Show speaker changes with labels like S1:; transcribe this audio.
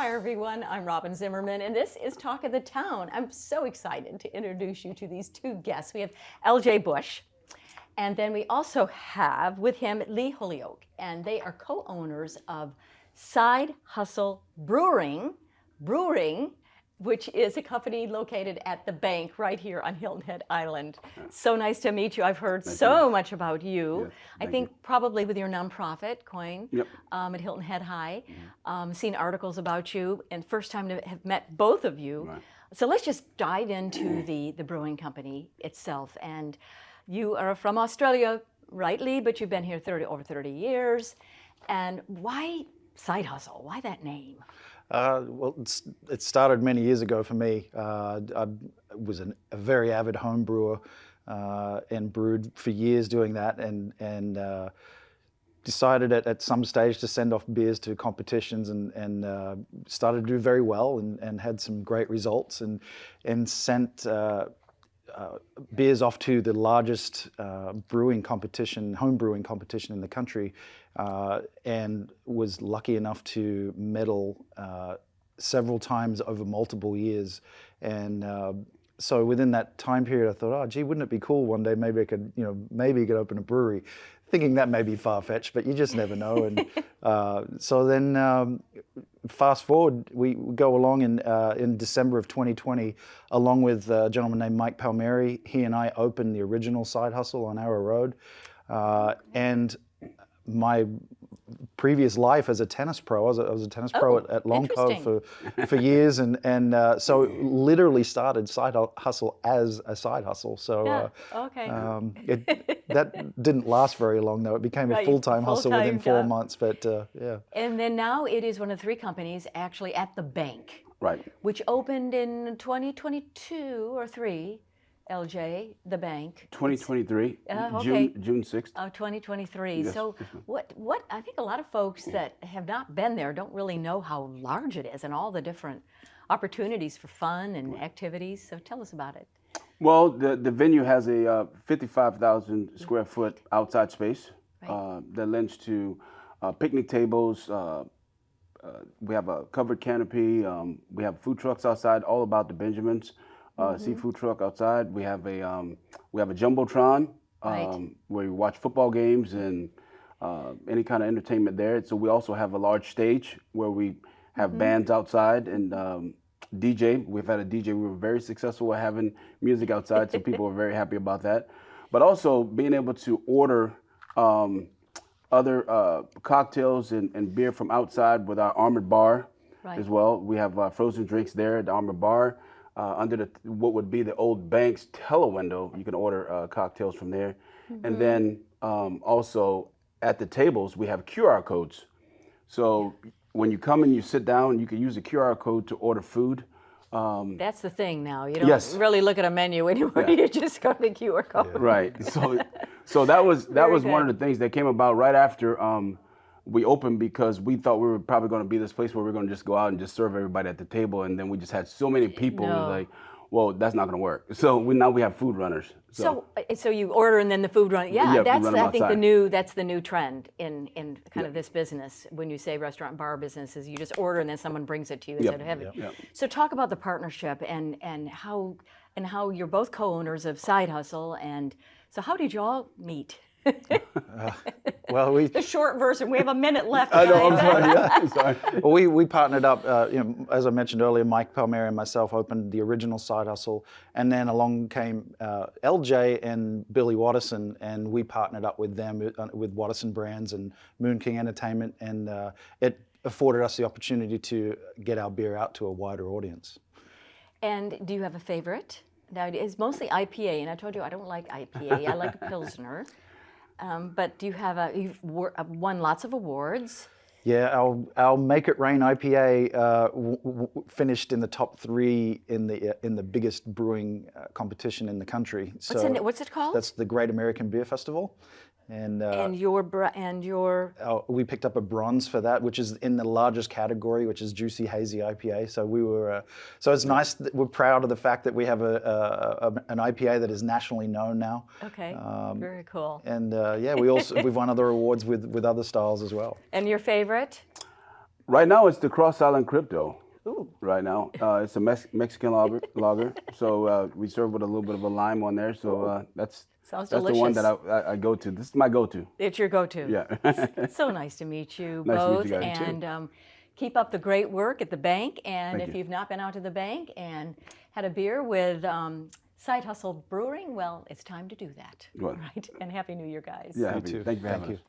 S1: Hi everyone, I'm Robin Zimmerman and this is Talk of the Town. I'm so excited to introduce you to these two guests. We have LJ Bush and then we also have with him Lee Holyoak, and they are co-owners of Side Hustle Brewing, which is a company located at the bank right here on Hilton Head Island. So nice to meet you. I've heard so much about you.
S2: Yes,
S1: I think probably with your nonprofit, Coin,
S2: Yep.
S1: At Hilton Head High. Seen articles about you, and first time to have met both of you.
S2: Right.
S1: So let's just dive into the brewing company itself. And you are from Australia, rightly, but you've been here over 30 years. And why Side Hustle? Why that name?
S3: Well, it started many years ago for me. I was a very avid home brewer and brewed for years doing that, and decided at some stage to send off beers to competitions, and started to do very well and had some great results, and sent beers off to the largest brewing competition, home brewing competition in the country, and was lucky enough to medal several times over multiple years. And so within that time period, I thought, oh, gee, wouldn't it be cool one day? Maybe I could, maybe you could open a brewery. Thinking that may be far-fetched, but you just never know. And so then, fast forward, we go along in December of 2020, along with a gentleman named Mike Palmieri. He and I opened the original Side Hustle on Arrow Road, and my previous life as a tennis pro, I was a tennis pro at Long Cove for years, and so literally started Side Hustle as a side hustle. So that didn't last very long, though. It became a full-time hustle within 4 months, but yeah.
S1: And then now it is one of 3 companies actually at the bank,
S2: Right.
S1: which opened in 2022 or 3. LJ, the bank.
S2: 2023,
S1: okay.
S2: June 6th.
S1: Oh, 2023.
S2: Yes.
S1: So what I think a lot of folks that have not been there don't really know how large it is and all the different opportunities for fun and activities. So tell us about it.
S2: Well, the venue has a 55,000 square foot outside space that lends to picnic tables. We have a covered canopy. We have food trucks outside, all about the Benjamins. Seafood truck outside. We have a jumbotron where you watch football games and any kind of entertainment there. So we also have a large stage where we have bands outside and DJ. We've had a DJ. We were very successful at having music outside, so people were very happy about that. But also being able to order other cocktails and beer from outside with our armored bar as well. We have frozen drinks there at the armored bar. Under what would be the old bank's telewindow, you can order cocktails from there. And then also at the tables, we have QR codes. So when you come and you sit down, you can use the QR code to order food.
S1: That's the thing now. You don't really look at a menu anymore. You just go to the QR code.
S2: Right. So that was one of the things that came about right after we opened, because we thought we were probably going to be this place where we're going to just go out and just serve everybody at the table, and then we just had so many people. It was like, well, that's not going to work. So now we have food runners.
S1: So you order and then the food run. Yeah, that's I think that's the new trend in kind of this business. When you say restaurant and bar businesses, you just order and then someone brings it to you instead of having it. So talk about the partnership and how you're both co-owners of Side Hustle, and so how did you all meet?
S3: Well,
S1: the short version. We have a minute left.
S2: I know. I'm sorry.
S3: Well, we partnered up. As I mentioned earlier, Mike Palmieri and myself opened the original Side Hustle, and then along came LJ and Billy Watterson, and we partnered up with them with Watterson Brands and Moon King Entertainment, and it afforded us the opportunity to get our beer out to a wider audience.
S1: And do you have a favorite? Now it's mostly IPA, and I told you I don't like IPA. I like Pilsner. But do you have you've won lots of awards?
S3: Yeah, our Make It Rain IPA finished in the top 3 in the biggest brewing competition in the country.
S1: What's it called?
S3: That's the Great American Beer Festival. And
S1: your
S3: we picked up a bronze for that, which is in the largest category, which is Juicy Hazy IPA. So we were, so it's nice that we're proud of the fact that we have an IPA that is nationally known now.
S1: Okay, very cool.
S3: And yeah, we've won other awards with other styles as well.
S1: And your favorite?
S2: Right now, it's the Cross Island Crypto.
S1: Ooh.
S2: Right now, it's a Mexican lager. So we serve with a little bit of a lime on there. So
S1: Sounds
S2: that's
S1: delicious.
S2: the one that I go to. This is my go-to.
S1: It's your go-to.
S2: Yeah.
S1: So nice to meet you
S2: Nice to meet
S1: both,
S2: you guys, too.
S1: and keep up the great work at the bank. And
S2: Thank
S1: if
S2: you.
S1: you've not been out to the bank and had a beer with Side Hustle Brewing, well, it's time to do that.
S2: Good.
S1: Right? And Happy New Year, guys.
S2: Yeah,
S3: You
S2: happy.
S3: too.
S2: Thank you for
S3: Thank
S2: having
S3: you.
S2: us.